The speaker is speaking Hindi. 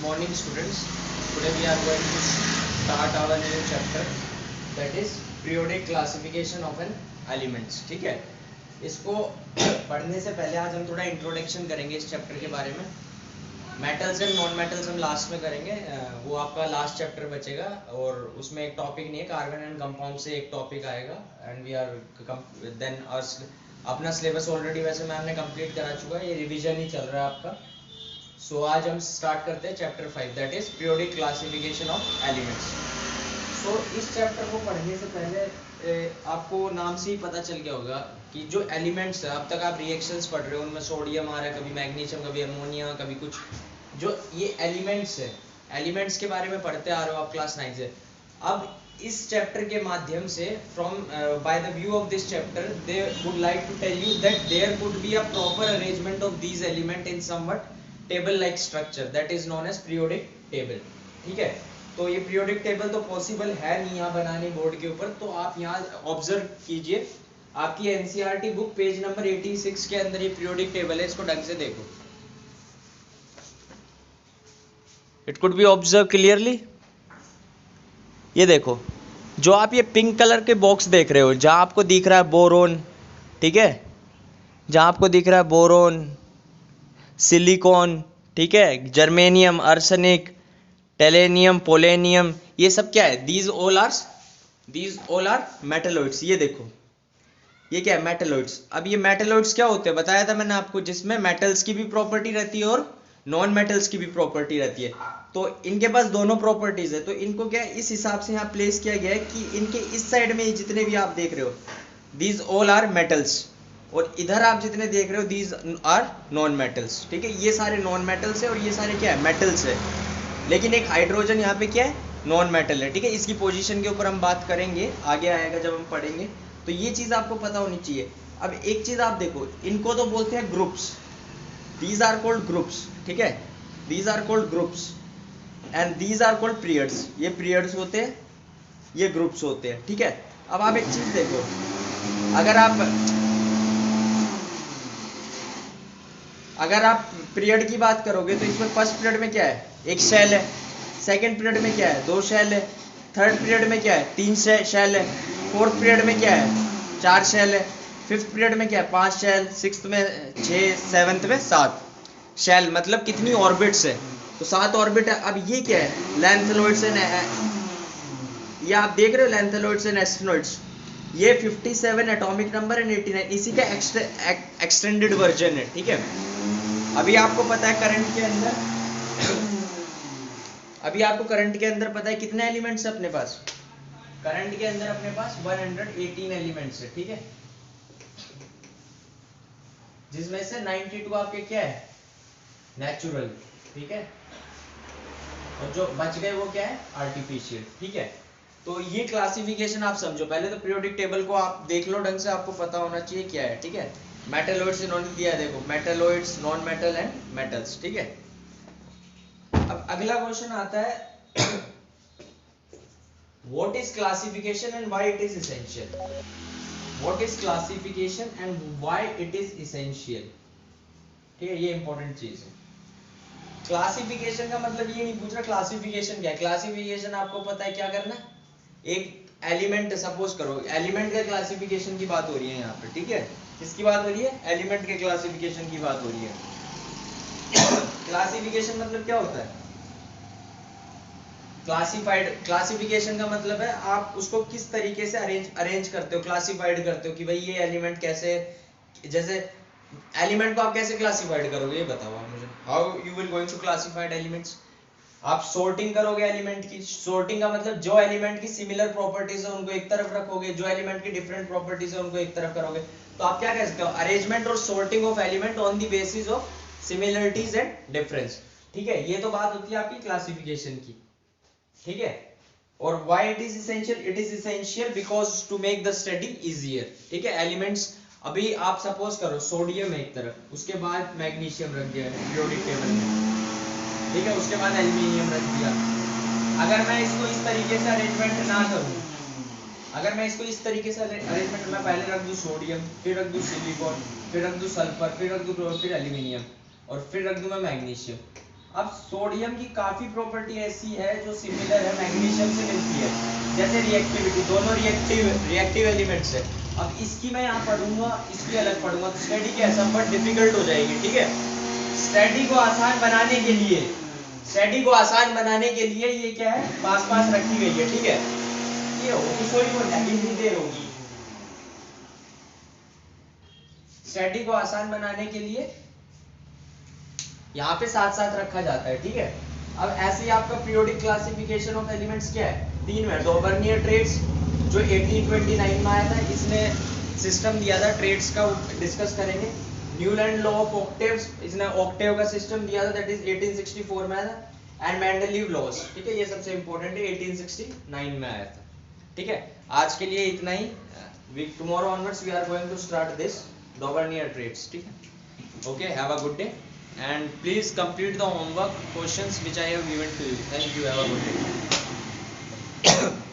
morning students. Today we are going to start our new chapter, that is periodic classification of an elements. ठीक है, इसको पढ़ने से पहले आज हम थोड़ा इंट्रोडक्शन करेंगे इस चैप्टर के बारे में. मेटल्स एंड नॉन मेटल्स हम लास्ट में करेंगे, वो आपका लास्ट चैप्टर बचेगा और उसमें एक टॉपिक नहीं है, कार्बन एंड कंपाउंड से एक टॉपिक आएगा. एंड वी आर देन अपना सिलेबस ऑलरेडी वैसे मैम ने कंप्लीट करा चुका है, ये रिवीजन ही चल रहा है आपका. सो आज हम स्टार्ट करते हैं chapter 5, that is periodic classification of elements. So इस चैप्टर को पढ़ने से पहले आपको नाम से ही पता चल गया होगा कि जो एलिमेंट्स है, अब तक आप रिएक्शंस पढ़ रहे हो, उनमें सोडियम आ रहा है, कभी मैग्नीशियम, कभी अमोनिया, कभी कुछ. जो ये एलिमेंट्स है, एलिमेंट्स के बारे में पढ़ते आ रहे हो आप क्लास 9 से. अब इस चैप्टर के माध्यम से from by the view of this chapter they would like to tell you that there could be a proper arrangement of these element in somewhat table like structure, that is known as periodic table. ठीक है, तो ये पीरियोडिक टेबल तो पॉसिबल है नहीं यहाँ बनाने बोर्ड के ऊपर, तो आप यहाँ ऑब्जर्व कीजिए. आपकी एनसीईआरटी बुक पेज नंबर 86 के अंदर ये पीरियोडिक टेबल है, इसको ढंग से देखो. It could be observe clearly. ये देखो, जो आप ये पिंक कलर के बॉक्स देख रहे हो, जहाँ आपको दिख रहा है बोरोन, ठीक है, जहाँ आपको दिख रहा है बोरोन, सिलिकॉन, ठीक है, जर्मेनियम, आर्सेनिक, टेलेनियम, पोलेनियम, ये सब क्या है? These all are metalloids. ये देखो, ये क्या है? मेटलॉइड्स. अब ये मेटलॉइड्स क्या होते हैं बताया था मैंने आपको, जिसमें मेटल्स की भी प्रॉपर्टी रहती है और नॉन मेटल्स की भी प्रॉपर्टी रहती है. तो इनके पास दोनों प्रॉपर्टीज है, तो इनको क्या है इस हिसाब से यहाँ प्लेस किया गया है कि इनके इस साइड में जितने भी आप देख रहे हो, दीज ऑल आर मेटल्स, और इधर आप जितने देख रहे हो दीज आर नॉन मेटल्स. ठीक है, ये सारे नॉन मेटल्स है और ये सारे क्या है? मेटल्स है. लेकिन एक हाइड्रोजन यहाँ पे क्या है? नॉन मेटल है. ठीक है, इसकी पोजीशन के ऊपर हम बात करेंगे, आगे आएगा जब हम पढ़ेंगे. तो ये चीज़ आपको पता होनी चाहिए. अब एक चीज़ आप देखो, इनको तो बोलते हैं groups, these are called groups. ठीक है, these are called groups and these are called periods. ये पीरियड्स होते हैं, ये ग्रुप्स होते हैं. ठीक है, अब आप एक चीज़ देखो, अगर आप पीरियड की बात करोगे तो इसमें फर्स्ट पीरियड में क्या है? एक शेल है. सेकंड पीरियड में क्या है? 2 शेल है. थर्ड पीरियड में क्या है? 3 शेल है. फोर्थ पीरियड में क्या है? 4 शेल है. फिफ्थ पीरियड में क्या है? 5 शेल. सिक्स्थ में 6, सेवन्थ में 7 शेल. मतलब कितनी ऑर्बिट्स है? तो 7 ऑर्बिट है. अब ये क्या है? लैंथेलॉइड्स एंड, ये आप देख रहे हो लैंथेलॉइड्स एंड एस्टेनॉइड्स, ये 57 एटॉमिक नंबर एंड 89, इसी का एक्सटेंडेड वर्जन है. ठीक है, अभी आपको पता है करंट के अंदर पता है कितने एलिमेंट्स है अपने पास? करंट के अंदर अपने पास 118 एलिमेंट्स है. ठीक है, जिसमें से 92 आपके क्या है? नेचुरल. ठीक है, और जो बच गए वो क्या है? आर्टिफिशियल. ठीक है, तो ये क्लासिफिकेशन आप समझो. पहले तो पीरियोडिक टेबल को आप देख लो ढंग से, आपको पता होना चाहिए क्या है. ठीक है, मेटलॉइड्स इन्होंने दिया है, देखो, metalloids, non metal and metals. ठीक है, अब अगला क्वेश्चन आता है, what is classification and why it is essential. What is classification and why it is essential. ठीक है, ये इंपॉर्टेंट चीज है. क्लासिफिकेशन का मतलब ये नहीं पूछ रहा क्लासिफिकेशन क्या है. क्लासिफिकेशन आपको पता है क्या करना है? एक एलिमेंट, सपोज करो एलिमेंट के क्लासिफिकेशन की बात हो रही है यहाँ पे. ठीक है, किसकी बात हो रही है? एलिमेंट के क्लासिफिकेशन की बात हो रही है. क्लासिफिकेशन मतलब क्या होता है? क्लासिफिकेशन का मतलब है आप उसको किस तरीके से अरेंज करते हो, क्लासिफाइड करते हो कि भाई ये एलिमेंट कैसे, जैसे एलिमेंट को आप कैसे क्लासिफाइड करोगे ये बताओ आप मुझे. How you will going to classified elements. आप सोर्टिंग करोगे एलिमेंट की. सोर्टिंग का मतलब जो एलिमेंट की सिमिलर प्रॉपर्टीज है उनको एक तरफ रखोगे, जो एलिमेंट की डिफरेंट प्रॉपर्टीज है उनको एक तरफ करोगे. तो आप क्या कह सकते हो? अरेंजमेंट और sorting of element on the basis of similarities and difference. ठीक है, ये तो बात होती है आपकी क्लासिफिकेशन की. ठीक है, और why it is essential? It is essential because to make the study easier. ठीक है, एलिमेंट्स, अभी आप सपोज करो सोडियम है एक तरफ, उसके बाद मैग्नीशियम रख दिया पीरियोडिक टेबल में. ठीक है, उसके बाद एल्यूमिनियम रख दिया. अगर मैं इसको इस तरीके से अरेंजमेंट ना करूं, अगर मैं इसको इस तरीके से अरेंजमेंट, मैं पहले रख दूं सोडियम, फिर रख दूं सिलिकॉन, फिर रख दूं सल्फर, फिर रख दूं क्लोरीन, फिर एल्यूमिनियम, और फिर रख दूं मैं मैग्नीशियम. अब सोडियम की काफी प्रॉपर्टी ऐसी है जो सिमिलर है मैग्नीशियम से मिलती है, जैसे रिएक्टिविटी, दोनों रिएक्टिव एलिमेंट्स है। अब इसकी मैं यहाँ पढ़ूंगा, इसकी अलग पढ़ूंगा, तो स्टडी कैसा बट डिफिकल्ट हो जाएगी, ठीक है। स्टडी को आसान बनाने के लिए, स्टडी को आसान बनाने के लिए ये क्या है, पास पास रखी गई है, ठीक है। ये होगी सॉरी वो कितनी देर होगी। स्टडी को आसान बनाने के लिए यहाँ पे साथ साथ रखा जाता है, ठीक है। अब ऐसे ही आपका पीरियोडिक क्लासिफिकेशन ऑफ एलिमेंट्स क्या है, तीन में। डॉबर्नियर ट्रेड्स जो 1829 में आया था, इसने सिस्टम दिया था ट्रेड्स का, डिस्कस करेंगे। न्यूलैंड लॉ ऑफ ऑक्टेव्स, इसने ऑक्टेव का सिस्टम दिया था, दैट इज 1864 में आया था। एंड मेंडलीव लॉज, ठीक है, ये सबसे इंपॉर्टेंट है, 1869 में आया था, ठीक है। आज के लिए इतना ही। Tomorrow onwards we are going to start this Dobereiner triads, ठीक है। Okay, have a good day and please complete the homework questions which I have given to you. Thank you. Have a good day.